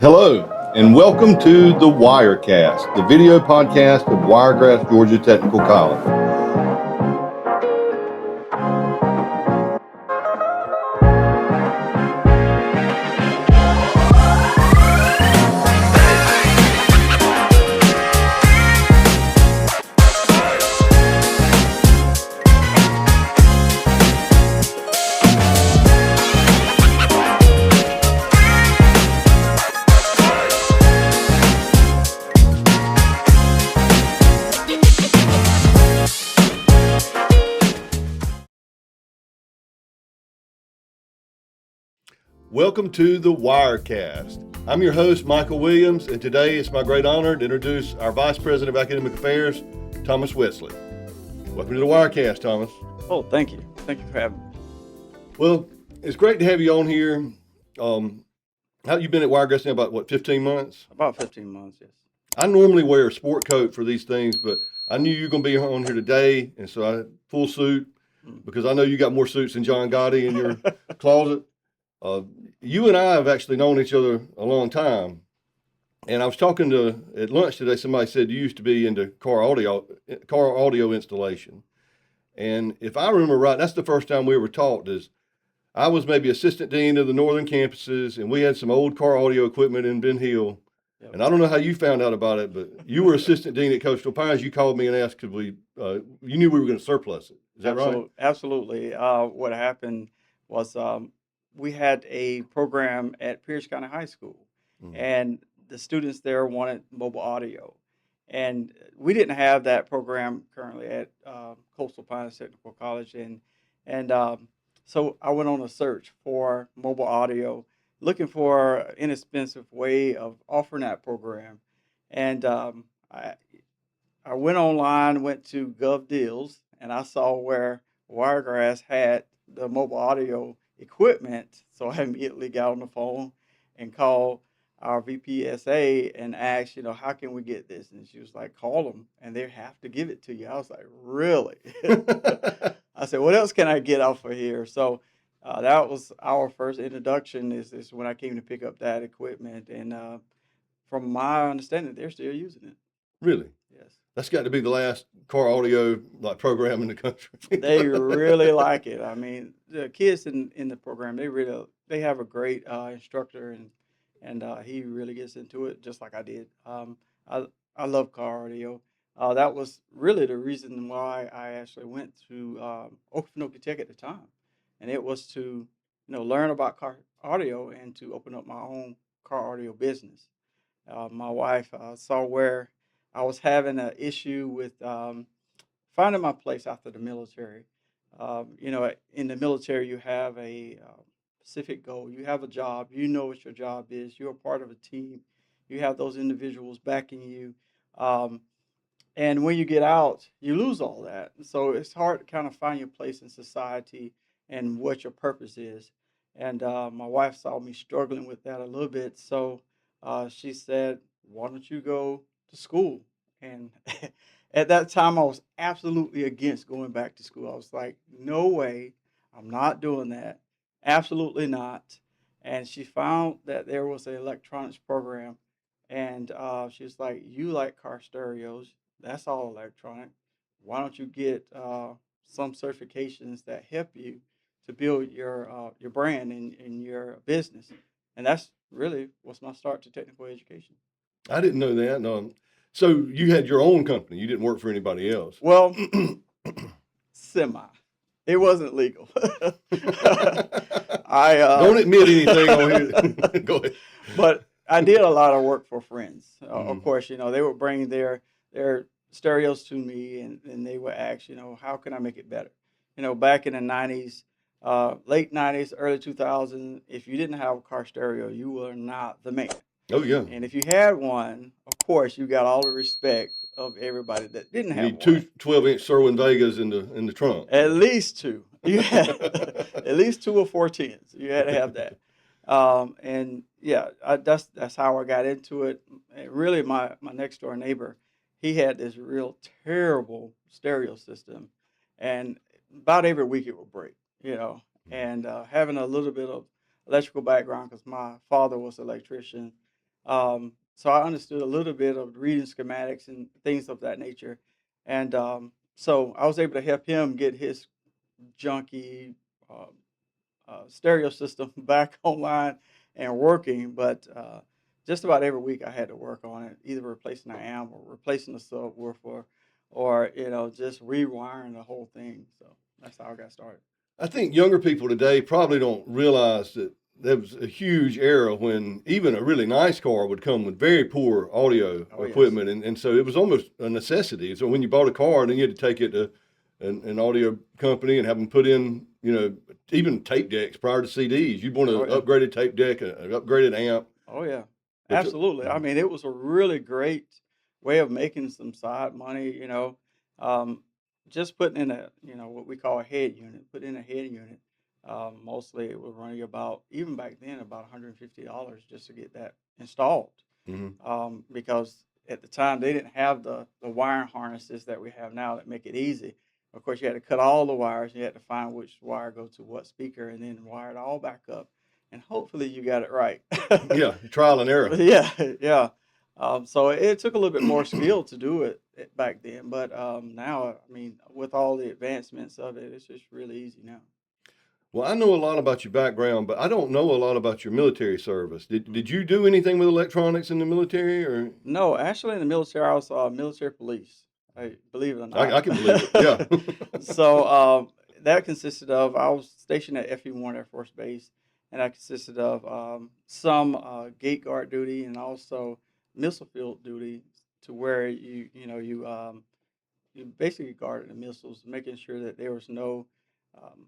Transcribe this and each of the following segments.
Hello, and welcome to the Wirecast, the video podcast of Wiregrass Georgia Technical College. Welcome to the Wirecast. I'm your host, Michael Williams, and today it's my great honor to introduce our Vice President of Academic Affairs, Thomas Wesley. Welcome to the Wirecast, Thomas. Oh, thank you. Thank you for having me. Well, it's great to have you on here. How you been at Wiregrass now? About 15 months? About 15 months, yes. I normally wear a sport coat for these things, but I knew you were going to be on here today, and so I had full suit because I know you got more suits than John Gotti in your closet. You and I have actually known each other a long time, and I was talking at lunch today. Somebody said you used to be into car audio installation, and if I remember right, that's the first time we were taught. Is I was maybe assistant dean of the northern campuses, and we had some old car audio equipment in Ben Hill. Yep. And I don't know how you found out about it, but you were assistant dean at Coastal Pines. You called me and asked, could we? You knew we were going to surplus it. Is that right? Absolutely. What happened was we had a program at Pierce County High School, and the students there wanted mobile audio. And we didn't have that program currently at Coastal Pines Technical College. So I went on a search for mobile audio, looking for an inexpensive way of offering that program. And I went online, went to GovDeals, and I saw where Wiregrass had the mobile audio equipment. So I immediately got on the phone and called our VPSA and asked, how can we get this? And she was like, call them and they have to give it to you. I was like, really? I said, what else can I get off of here? So that was our first introduction is when I came to pick up that equipment. And from my understanding, they're still using it. Really? Yes. That's got to be the last car audio program in the country. They really like it. I mean, the kids in the program, they have a great instructor, and he really gets into it just like I did. I love car audio. That was really the reason why I actually went to Okefenokee Tech at the time, and it was to learn about car audio and to open up my own car audio business. My wife saw where I was having an issue with finding my place after the military. In the military, you have a specific goal. You have a job. You know what your job is. You're a part of a team. You have those individuals backing you. And when you get out, you lose all that. So it's hard to kind of find your place in society and what your purpose is. And my wife saw me struggling with that a little bit. So she said, why don't you go to school? And at that time, I was absolutely against going back to school. I was like, no way, I'm not doing that. Absolutely not. And she found that there was an electronics program. And she was like, you like car stereos. That's all electronic. Why don't you get some certifications that help you to build your brand and your business? And that's really was my start to technical education. I didn't know that. No. So you had your own company. You didn't work for anybody else. Well, semi. It wasn't legal. I don't admit anything on here. Go ahead. But I did a lot of work for friends. Of course, they would bring their stereos to me, and they would ask, how can I make it better? Back in the 90s, late 90s, early 2000s, if you didn't have a car stereo, you were not the man. Oh, yeah. And if you had one, of course, you got all the respect of everybody that didn't have one. Two 12-inch Sherwin Vegas in the trunk. At least two. You had at least 2 or 4 tens. You had to have that. And yeah, that's how I got into it. And really, my next door neighbor, he had this real terrible stereo system, and about every week it would break. And having a little bit of electrical background because my father was an electrician. So I understood a little bit of reading schematics and things of that nature. And so I was able to help him get his junky uh, stereo system back online and working. But just about every week I had to work on it, either replacing the amp or replacing the subwoofer, or just rewiring the whole thing. So that's how I got started. I think younger people today probably don't realize that there was a huge era when even a really nice car would come with very poor audio Oh yes. equipment. And so it was almost a necessity. So when you bought a car, then you had to take it to an audio company and have them put in, even tape decks prior to CDs. You'd want an Oh yeah. upgraded tape deck, an upgraded amp. Oh yeah. But Absolutely. I mean, it was a really great way of making some side money. Um, just putting in what we call a head unit. Put in a head unit. Mostly it would run you about, even back then, about $150 just to get that installed. mhm. Because at the time they didn't have the wiring harnesses that we have now that make it easy. Of course, you had to cut all the wires. You had to find which wire go to what speaker, and then wire it all back up. And hopefully, you got it right. Yeah, trial and error. Yeah, yeah. So it took a little bit more skill to do it back then, but now, I mean, with all the advancements of it, it's just really easy now. Well, I know a lot about your background, but I don't know a lot about your military service. Did Mhm. did you do anything with electronics in the military, or No, actually, in the military, I was military police. Believe it or I not. can believe it. Yeah. So that consisted of, I was stationed at FE1 Air Force Base, and that consisted of some gate guard duty and also missile field duty, to where you basically guarded the missiles, making sure that there was no um,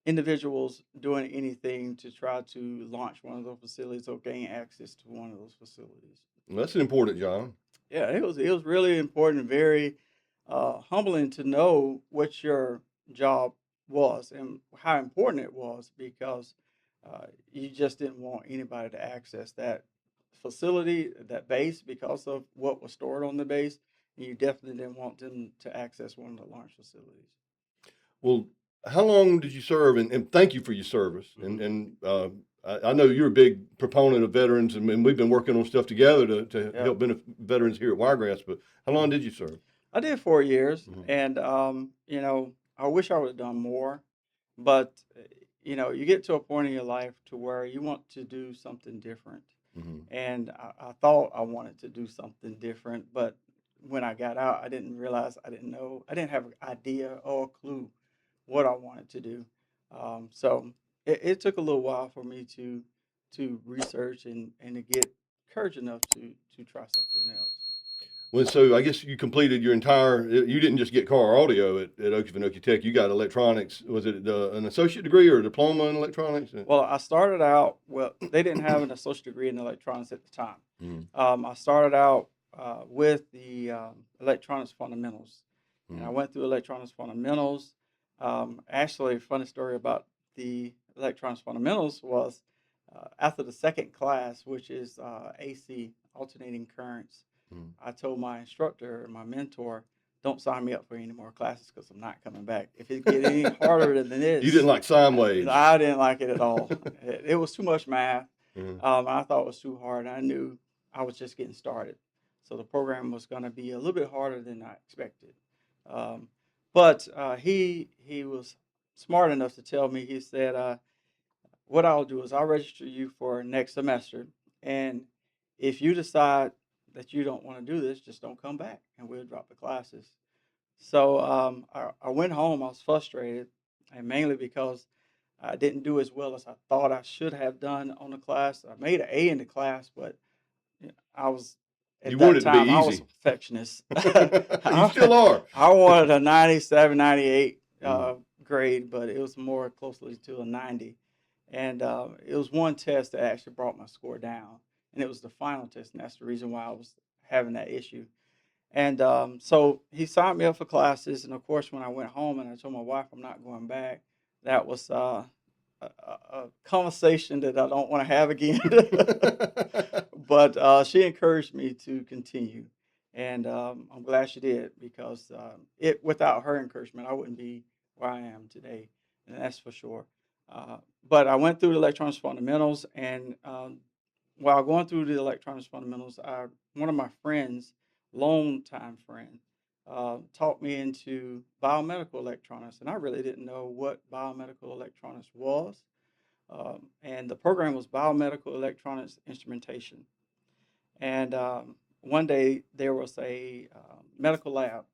individuals doing anything to try to launch one of those facilities or gain access to one of those facilities. Well, that's an important job. Yeah, it was really important, very humbling to know what your job was and how important it was, because you just didn't want anybody to access that facility, that base, because of what was stored on the base. And you definitely didn't want them to access one of the launch facilities. Well, how long did you serve? And thank you for your service. Hmm. I know you're a big proponent of veterans, and we've been working on stuff together to Yeah. help benefit veterans here at Wiregrass. But how long did you serve? I did 4 years, Hmm. and I wish I would have done more, but you get to a point in your life to where you want to do something different, Hmm. and I thought I wanted to do something different, but when I got out, I didn't realize, I didn't know, I didn't have an idea or a clue what I wanted to do. So it took a little while for me to research and to get courage enough to try something else. Well, so I guess you completed your entire. You didn't just get car audio at Okefenokee Tech. You got electronics. Was it an associate degree or a diploma in electronics? Well, I started out, well, they didn't have an associate degree in electronics at the time. Mhm. I started out with the electronics fundamentals, and I Mhm. went through electronics fundamentals. Actually, a funny story about the electronics fundamentals was, after the second class, which is AC, alternating currents. Mhm. I told my instructor, my mentor, don't sign me up for any more classes because I'm not coming back. If it get any harder than You didn't this, like sine waves. I didn't like it at all. It was too much math. Mhm. I thought it was too hard. I knew I was just getting started, so the program was going to be a little bit harder than I expected. Um, but he was smart enough to tell me. He said, "What I'll do is I'll register you for next semester, and if you decide that you don't want to do this, just don't come back, and we'll drop the classes." So I went home. I was frustrated, and mainly because I didn't do as well as I thought I should have done on the class. I made an A in the class, but I was, You at wanted that it to be time, I was a easy. perfectionist. You still are. I wanted a 97, 98 Mhm. grade, but it was more closely to a 90. And it was one test that actually brought my score down, and it was the final test, and that's the reason why I was having that issue. And so he signed me up for classes. And of course, when I went home and I told my wife I'm not going back, that was a conversation that I don't want to have again. But she encouraged me to continue. And I'm glad she did, because it without her encouragement, I wouldn't be where I am today. And that's for sure. But I went through the electronics fundamentals, and while going through the electronics fundamentals, one of my friends, longtime friend, taught me into biomedical electronics, and I really didn't know what biomedical electronics was. And the program was biomedical electronics instrumentation. And one day there was a medical lab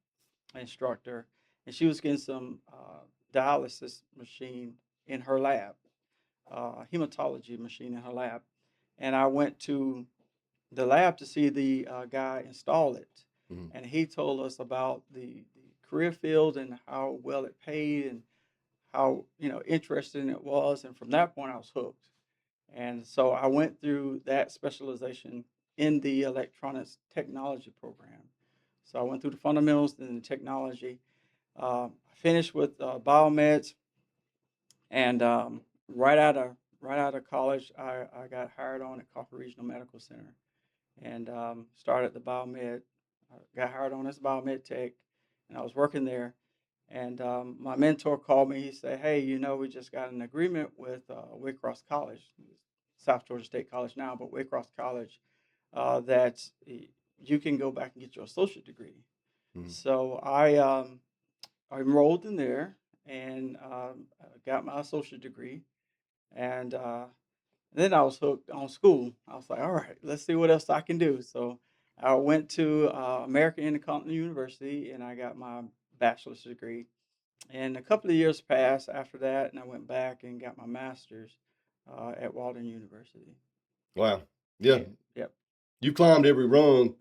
instructor, and she was getting some dialysis machine in her lab, hematology machine in her lab. And I went to the lab to see the guy install it. Mhm. And he told us about the career field and how well it paid and how interesting it was. And from that point, I was hooked. And so I went through that specialization in the electronics technology program. So I went through the fundamentals and the technology. I finished with biomeds, and right out of college, I got hired on at Coffee Regional Medical Center, and started the biomed. Got hired on as a biomed tech, and I was working there. And my mentor called me. He said, "Hey, we just got an agreement with Waycross College, South Georgia State College now, but Waycross College, that you can go back and get your associate degree." Mhm. So I enrolled in there and got my associate degree. And then I was hooked on school. I was like, all right, let's see what else I can do. So I went to American Intercontinental University and I got my bachelor's degree. And a couple of years passed after that, and I went back and got my master's at Walden University. Wow. Yeah. And, yep. You climbed every rung.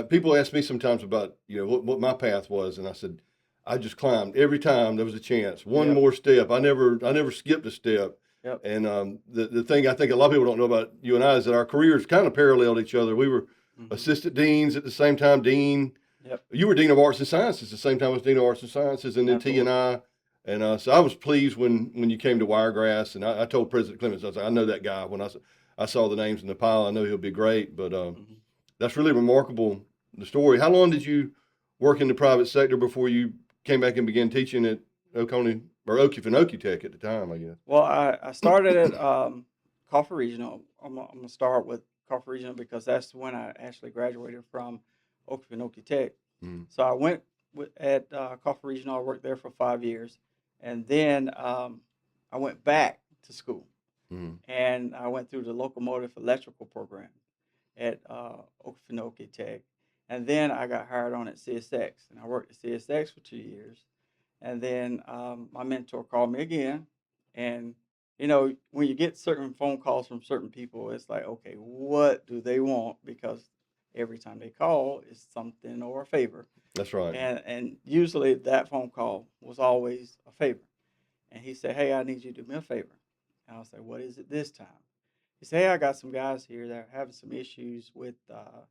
People ask me sometimes about what my path was, and I said I just climbed every time there was a chance. One Yep. more step. I never skipped a step. Yep. And the thing I think a lot of people don't know about you and I is that our careers kind of paralleled each other. We were Hmm. assistant deans at the same time, dean. Yep. You were dean of arts and sciences at the same time as dean of arts and sciences, and then T and Absolutely. I. And so I was pleased when you came to Wiregrass, and I told President Clemens, I was like, I know that guy. When I saw the names in the pile, I know he'll be great. But Hmm. that's really remarkable, the story. How long did you work in the private sector before you came back and began teaching at Oconee or Okefenokee Tech at the time, I guess? Well, I started at Coffee Regional. I'm gonna start with Coffee Regional because that's when I actually graduated from Okefenokee Tech. Mm, So I went at Coffee Regional. I worked there for 5 years, and then I went back to school, mm. and I went through the locomotive electrical program at Okefenokee Tech, and then I got hired on at CSX, and I worked at CSX for 2 years. And then my mentor called me again. And, when you get certain phone calls from certain people, it's like, okay, what do they want? Because every time they call, it's something or a favor. That's right. And usually that phone call was always a favor. And he said, hey, I need you to do me a favor. And I'll say, what is it this time? He said, hey, I got some guys here that are having some issues with uh,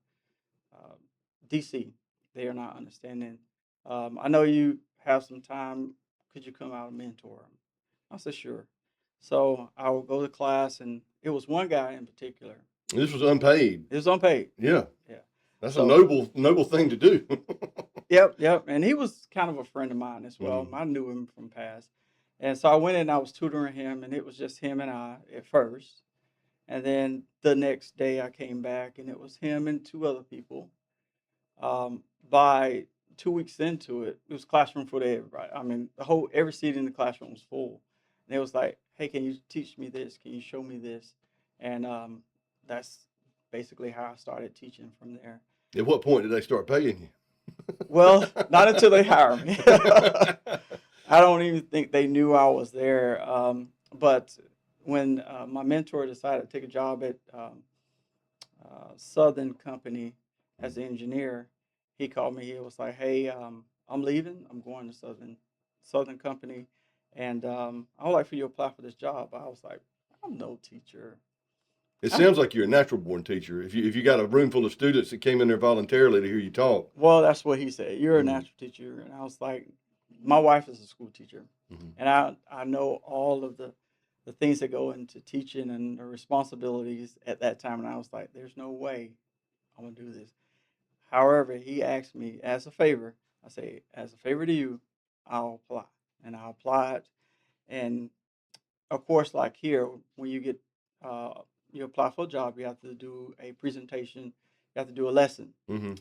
DC. They are not understanding. I know you have some time. Could you come out and mentor them? I said, sure. So I would go to class, and it was one guy in particular. This was unpaid. It was unpaid. Yeah, Yeah. that's a So, noble thing to do. yep. And he was kind of a friend of mine as well. Mm, I knew him from past. And so I went in and I was tutoring him, and it was just him and I at first. And then the next day I came back, and it was him and two other people. By 2 weeks into it, it was classroom for everybody. I mean, every seat in the classroom was full, and it was like, "Hey, can you teach me this? Can you show me this?" And that's basically how I started teaching from there. at what point did they start paying you? Well, not until they hire me. I don't even think they knew I was there. But when my mentor decided to take a job at Southern Company as an engineer, he called me. He was like, "Hey, I'm leaving. I'm going to Southern Company, and I would like for you to apply for this job." I was like, "I'm no teacher." It I'm sounds like you're a natural born teacher. If you got a room full of students that came in there voluntarily to hear you talk. Well, that's what he said. You're a Mm, natural teacher, and I was like, my wife is a school teacher, mm. and I know all of the things that go into teaching and the responsibilities at that time, and I was like, "There's no way I'm gonna do this." However, he asked me as a favor. I say, as a favor to you, I'll apply. And I applied. And of course, like here, when you get uh, you apply for a job, you have to do a presentation, you have to do a lesson. Mm-hmm.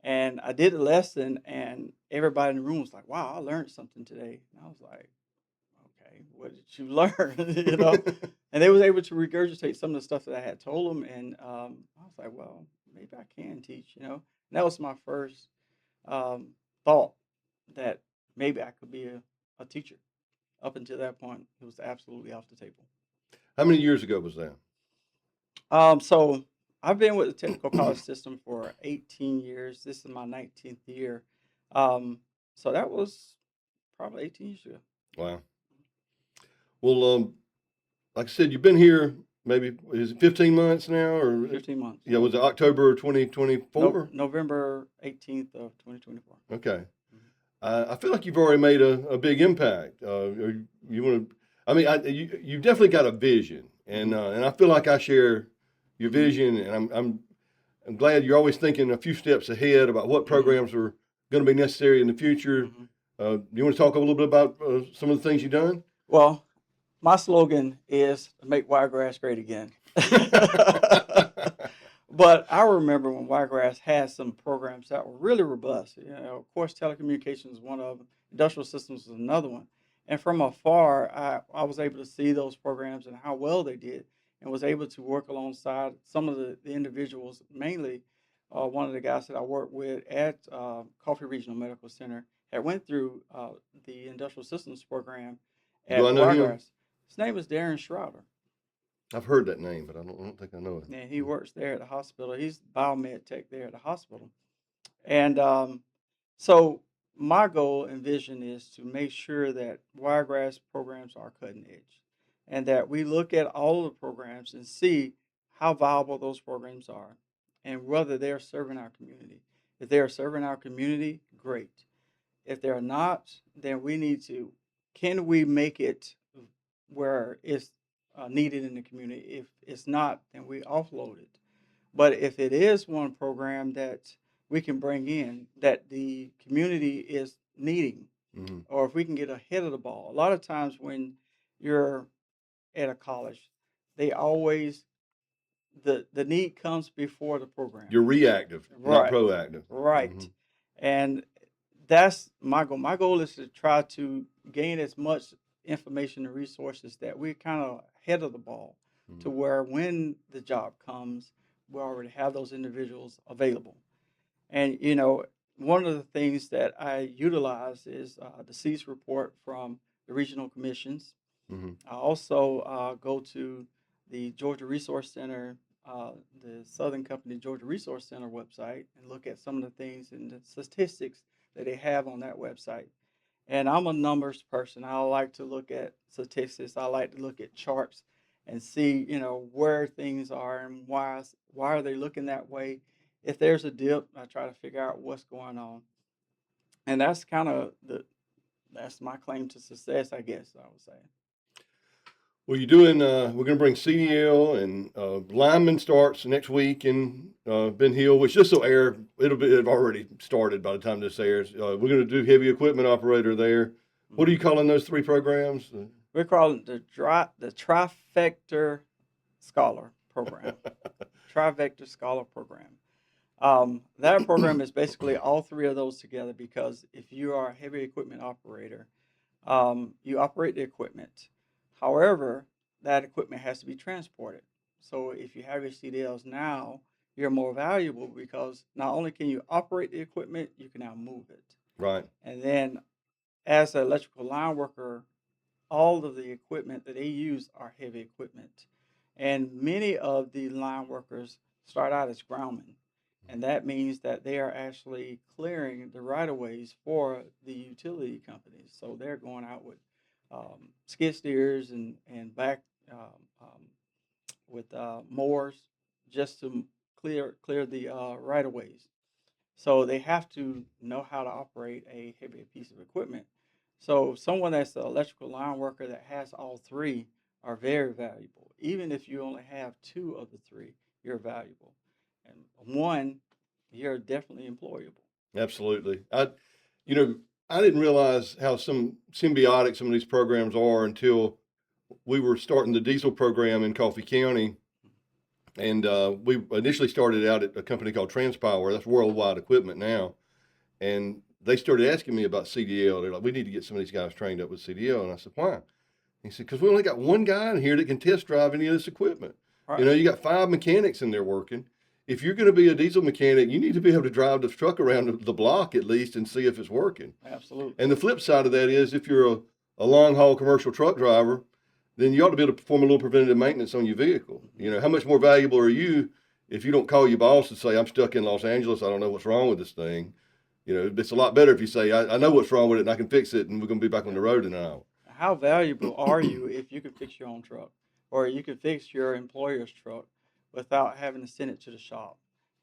And I did the lesson, and everybody in the room was like, "Wow, I learned something today." And I was like, "Okay, what did you learn?" And they was able to regurgitate some of the stuff that I had told them, and I was like, "Well, maybe I can teach." And that was my first um, thought that maybe I could be a teacher. Up until that point, it was absolutely off the table. How many years ago was that? So I've been with the technical college system for 18 years. This is my 19th year. Um, so that was probably 18 years ago. Wow. Well, like I said, you've been here maybe, is it 15 months now, or 15 months. yeah, was it October 2024? November 18th of 2024. Okay. Mhm. I feel like you've already made a big impact. You want to? I mean, you've definitely got a vision, and I feel like I share your vision, and I'm glad you're always thinking a few steps ahead about what programs are going to be necessary in the future. You want to talk a little bit about some of the things you've done? Well, my slogan is to make Wiregrass great again. But I remember when Wiregrass had some programs that were really robust. Of course, telecommunications was one of them. Industrial systems was another one. And from afar, I was able to see those programs and how well they did, and was able to work alongside some of the individuals, mainly one of the guys that I worked with at Coffee Regional Medical Center had went through the industrial systems program Do at I know him? Wiregrass. His name is Darren Schrouder. I've heard that name, but I don't think I know it. And he works there at the hospital. He's biomed tech there at the hospital. And so my goal and vision is to make sure that Wiregrass programs are cutting edge, and that we look at all of the programs and see how viable those programs are and whether they're serving our community. If they are serving our community, great. If they're not, then we need to, can we make it where it's needed in the community? If it's not, then we offload it. But if it is one program that we can bring in that the community is needing, Mm-hmm. or if we can get ahead of the ball, a lot of times when you're at a college, they always the need comes before the program. You're reactive, not Right, proactive. right. Mm-hmm. And that's my goal. My goal is to try to gain as much information and resources that we're kind of ahead of the ball, to where when the job comes, we already have those individuals available. And, one of the things that I utilize is the CEAS report from the regional commissions. Mm-hmm. I also go to the Georgia Resource Center, the Southern Company Georgia Resource Center website, and look at some of the things and the statistics that they have on that website. And I'm a numbers person. I like to look at statistics. I like to look at charts and see, where things are and why are they looking that way. If there's a dip, I try to figure out what's going on. And that's kind of that's my claim to success, I guess I would say. Well, you're doing. We're going to bring CDL and lineman starts next week in Ben Hill, which this will air. It'll already started by the time this airs. We're going to do heavy equipment operator there. What are you calling those three programs? We're calling it the Trifecta Scholar Program. Trifecta Scholar Program. That program is basically all three of those together, because if you are a heavy equipment operator, you operate the equipment. However, that equipment has to be transported. So if you have your CDLs now, you're more valuable because not only can you operate the equipment, you can now move it. Right. And then as an electrical line worker, all of the equipment that they use are heavy equipment. And many of the line workers start out as groundmen. And that means that they are actually clearing the right of ways for the utility companies. So they're going out with skid steers and back with mowers just to clear the right of ways. So they have to know how to operate a heavy piece of equipment. So someone that's an electrical line worker that has all three are very valuable. Even if you only have two of the three, you're valuable. And one, you're definitely employable. Absolutely. You know, I didn't realize how symbiotic some of these programs are until we were starting the diesel program in Coffee County, And we initially started out at a company called Transpower. That's Worldwide Equipment now. And they started asking me about CDL. They're like, we need to get some of these guys trained up with CDL. And I said, why? He said, because we only got one guy in here that can test drive any of this equipment. Right. You know, you got 5 mechanics in there working. If you're going to be a diesel mechanic, you need to be able to drive the truck around the block at least and see if it's working. Absolutely. And the flip side of that is if you're a long haul commercial truck driver, then you ought to be able to perform a little preventative maintenance on your vehicle. You know, how much more valuable are you if you don't call your boss and say, I'm stuck in Los Angeles, I don't know what's wrong with this thing. You know, it's a lot better if you say, I know what's wrong with it and I can fix it and we're going to be back on the road in an hour. How valuable are you if you can fix your own truck, or you can fix your employer's truck without having to send it to the shop?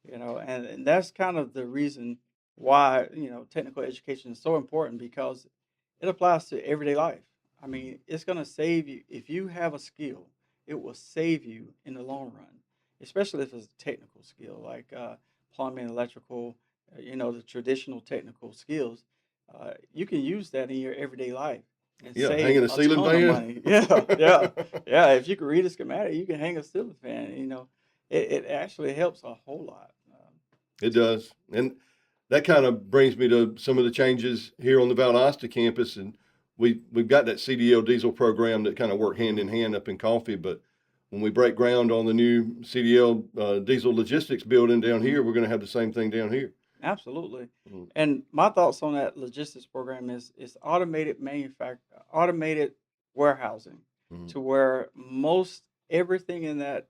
You know, and that's kind of the reason why, you know, technical education is so important, because it applies to everyday life. I mean, it's going to save you. If you have a skill, it will save you in the long run, especially if it's a technical skill like plumbing, electrical, you know, the traditional technical skills. You can use that in your everyday life and Yeah, save hanging a ceiling ton of fan. money. Yeah, yeah, yeah. If you can read a schematic, you can hang a ceiling fan. You know, it actually helps a whole lot. It does. And that kind of brings me to some of the changes here on the Valdosta campus. And we've got that CDL diesel program that kind of work hand in hand up in Coffee. But when we break ground on the new CDL diesel logistics building down here, we're going to have the same thing down here. Absolutely. Mhm. And my thoughts on that logistics program is automated warehousing, Mhm. to where most everything in that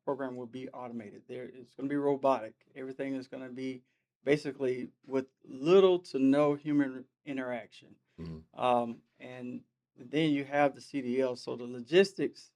program will be automated. It's going to be robotic. Everything is going to be basically with little to no human interaction. Mhm. And then you have the CDL. So the logistics,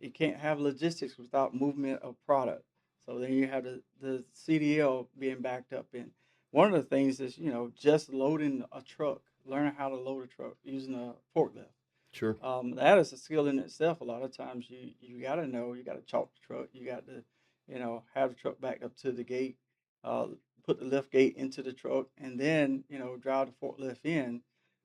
you can't have logistics without movement of product. So then you have the CDL being backed up in. One of the things is, you know, just loading a truck, learning how to load a truck using a forklift. Sure. That is a skill in itself. A lot of times you got to know, you got to chalk the truck, you got to, you know, have the truck backed up to the gate, uh, put the lift gate into the truck, and then, you know, drive the forklift in,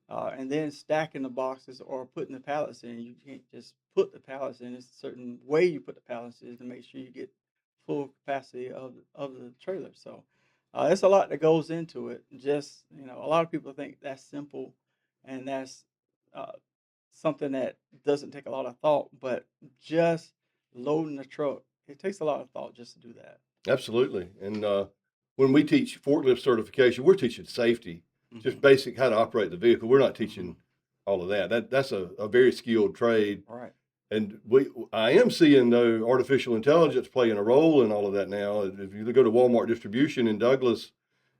and then stacking the boxes or putting the pallets in. You can't just put the pallets in. It's a certain way you put the pallets in to make sure you get full capacity of the trailer. So it's a lot that goes into it. Just, you know, a lot of people think that's simple, and that's uh, something that doesn't take a lot of thought, but just loading the truck, it takes a lot of thought just to do that. Absolutely. And when we teach forklift certification, we're teaching safety, just Hmm. basic how to operate the vehicle. We're not Hmm. teaching all of that. That's a very skilled trade. Right. And I am seeing though artificial intelligence playing a role in all of that now. If you go to Walmart distribution in Douglas,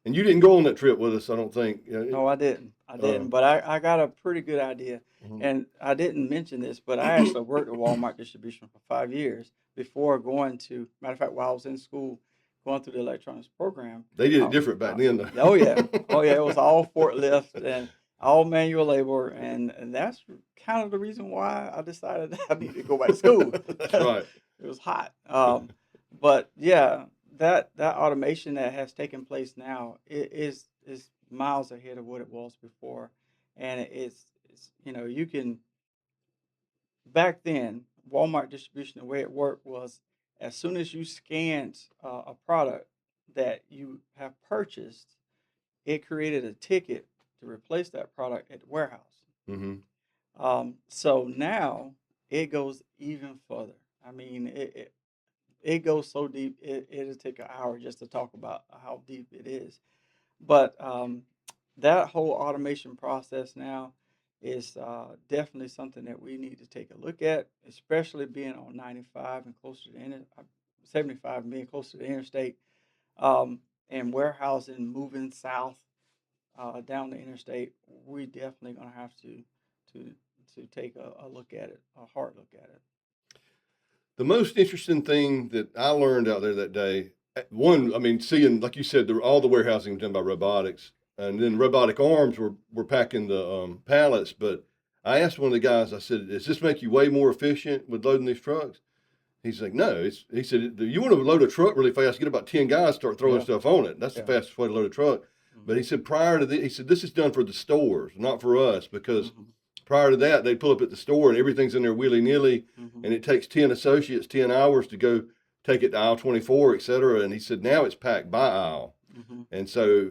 and you didn't go on that trip with us, I don't think. No, I didn't. I Uh, didn't. But I got a pretty good idea. mhm. And I didn't mention this, but I actually worked at Walmart distribution for 5 years before going to, matter of fact, while I was in school, going through the electronics program. They did it Uh, different back then, though. oh yeah, oh yeah, it was all forklift and all manual labor, and that's kind of the reason why I decided that I needed to go back to school. That's right. It was hot. But yeah, that automation that has taken place now is miles ahead of what it was before, and it's you know, you can, back then Walmart distribution, the way it worked was, as soon as you scanned a product that you have purchased, it created a ticket to replace that product at the warehouse. Hmm. So now it goes even further. I mean, it goes so deep, it'll take an hour just to talk about how deep it is. But that whole automation process now is definitely something that we need to take a look at, especially being on 95 and closer to 75 and being closer to the interstate, and warehousing moving south down the interstate. We definitely gonna have to to take a look at it, a hard look at it. The most interesting thing that I learned out there that day, one, I mean, seeing, like you said, all the warehousing was done by robotics, and then robotic arms were packing the pallets. But I asked one of the guys, I said, does this make you way more efficient with loading these trucks? He's like, no. He said, you want to load a truck really fast, get about 10 guys, start throwing Yeah, stuff on it. That's the yeah. fastest way to load a truck. But Hmm. he said, prior to this, he said, this is done for the stores, not for us, because Hmm. prior to that, they'd pull up at the store and everything's in there willy nilly. Hmm. And it takes 10 associates 10 hours to go take it to aisle 24, et cetera. And he said now it's packed by aisle. Mm-hmm. And so,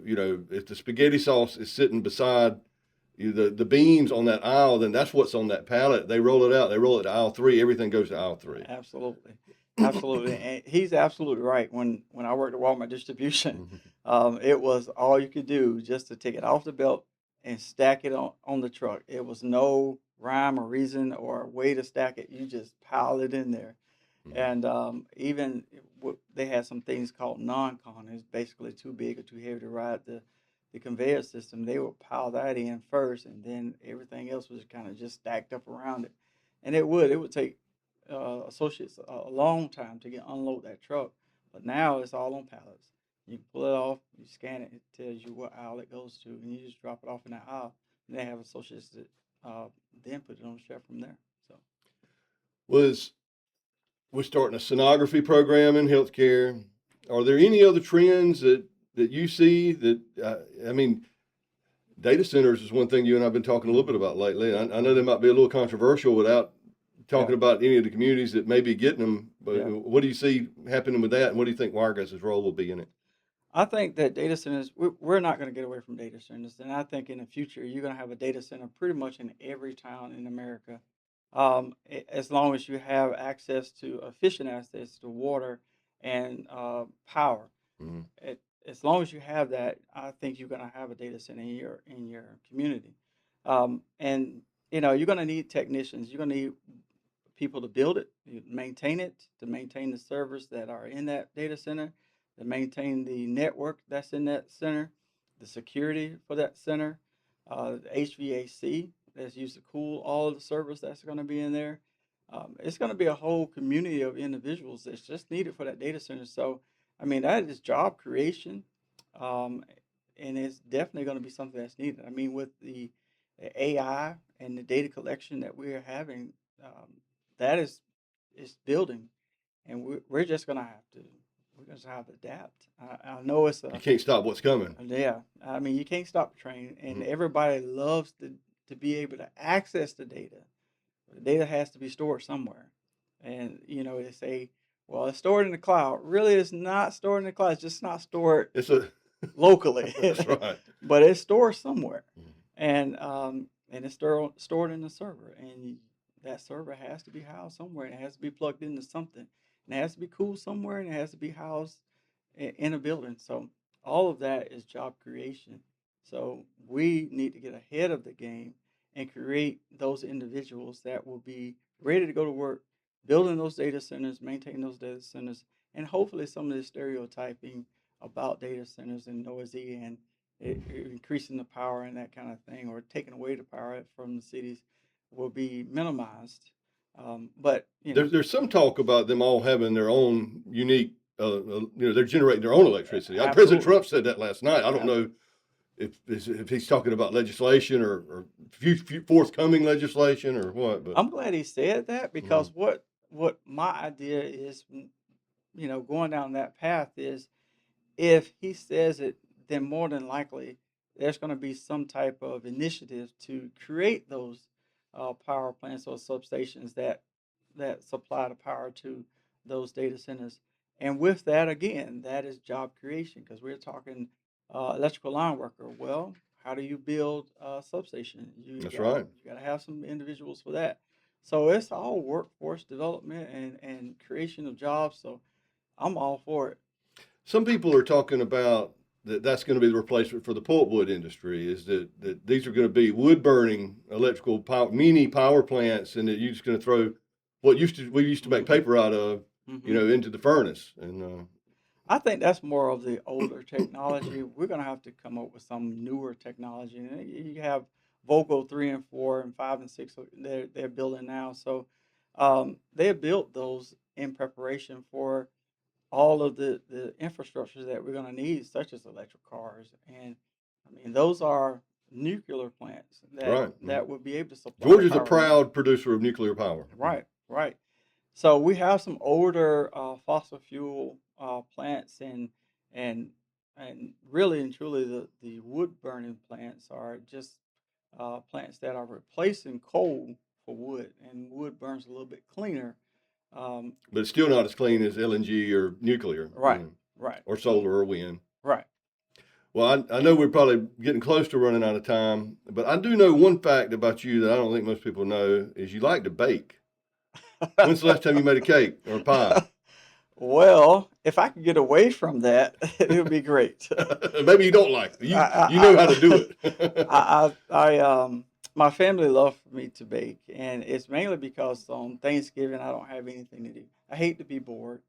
if the spaghetti sauce is sitting beside the beans on that aisle, then that's what's on that pallet. They roll it out. They roll it to aisle 3. Everything goes to aisle 3. Absolutely, absolutely, and he's absolutely right. When I worked at Walmart distribution, it was all you could do just to take it off the belt and stack it on the truck. It was no rhyme or reason or way to stack it. You just pile it in there. And even they had some things called non-con. It's basically too big or too heavy to ride the conveyor system. They would pile that in first, and then everything else was kind of just stacked up around it. And it would take associates a long time to unload that truck. But now it's all on pallets. You pull it off, you scan it, it tells you what aisle it goes to, and you just drop it off in that aisle. And they have associates that then put it on the shelf from there. So We're starting a sonography program in healthcare. Are there any other trends that you see that, data centers is one thing you and I've been talking a little bit about lately. I know they might be a little controversial without talking about any of the communities that may be getting them, but what do you see happening with that, and what do you think Wiregrass's role will be in it? I think that data centers, we're not going to get away from data centers. And I think in the future, you're going to have a data center pretty much in every town in America. As long as you have efficient access to water and power. Mm-hmm. As long as you have that, I think you're going to have a data center in your community. And you're going to need technicians. You're going to need people to build it, to maintain the servers that are in that data center, to maintain the network that's in that center, the security for that center, the HVAC that's used to cool all of the servers that's going to be in there. It's going to be a whole community of individuals that's just needed for that data center. So, that is job creation, um, and it's definitely going to be something that's needed. With the AI and the data collection that we're having, that is building, and we're just gonna have to adapt. I know it's You can't stop what's coming. yeah. You can't stop the train, and everybody loves to be able to access the data. The data has to be stored somewhere, and they say, well, it's stored in the cloud. Really, it's not stored in the cloud. It's just not stored locally. That's right. But it's stored somewhere, Mhm. and it's stored in the server, and that server has to be housed somewhere, and it has to be plugged into something, and it has to be cooled somewhere, and it has to be housed in a building. So all of that is job creation. So we need to get ahead of the game and create those individuals that will be ready to go to work, building those data centers, maintaining those data centers, and hopefully some of the stereotyping about data centers and noisy and increasing the power and that kind of thing, or taking away the power from the cities, will be minimized. But there's some talk about them all having their own unique, they're generating their own electricity. President Trump said that last night. I don't know if he's talking about legislation or forthcoming legislation or what. But I'm glad he said that, because what my idea is, going down that path is, if he says it, then more than likely there's going to be some type of initiative to create those power plants or substations that supply the power to those data centers. And with that, again, that is job creation, because we're talking electrical line worker. Well, how do you build a substation? That's right. You got to have some individuals for that. So it's all workforce development and creation of jobs. So I'm all for it. Some people are talking about that's going to be the replacement for the pulpwood industry, is that these are going to be wood burning electrical power, mini power plants, and that you're just going to throw what we used to make paper out of, into the furnace. And I think that's more of the older technology. We're going to have to come up with some newer technology. And you have Vogel 3 and 4 and 5 and 6. They're building now. So they built those in preparation for all of the infrastructure that we're going to need, such as electric cars. And those are nuclear plants that would be able to supply. Georgia's a proud producer of nuclear power. Right, right. So we have some older fossil fuel plants, and and really and truly the wood burning plants are just plants that are replacing coal for wood, and wood burns a little bit cleaner But it's still not as clean as LNG or nuclear. Right, right, Or solar or wind. right. Well, I know we're probably getting close to running out of time, but I do know one fact about you that I don't think most people know is you like to bake. When's the last time you made a cake or a pie? Well, if I could get away from that, it would be great. Maybe you don't like it. You know how to do it. My family loves for me to bake, and it's mainly because on Thanksgiving I don't have anything to do. I hate to be bored,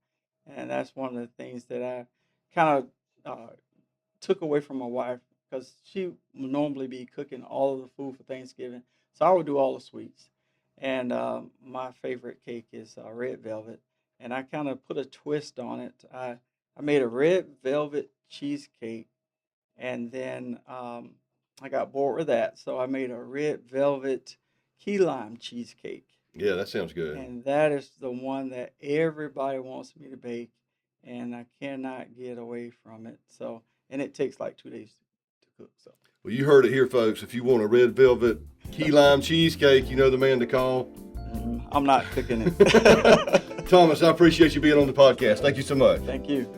and that's one of the things that I kind of took away from my wife because she would normally be cooking all of the food for Thanksgiving, so I would do all the sweets. And my favorite cake is red velvet, and I kind of put a twist on it. I made a red velvet cheesecake, and then I got bored with that, so I made a red velvet key lime cheesecake, Yeah, that sounds good. and that is the one that everybody wants me to bake, and I cannot get away from it. So, and it takes like 2 days to cook. So, Well, you heard it here, folks. If you want a red velvet key lime cheesecake, you know the man to call. I'm not cooking it. Thomas, I appreciate you being on the podcast. Thank you so much. Thank you.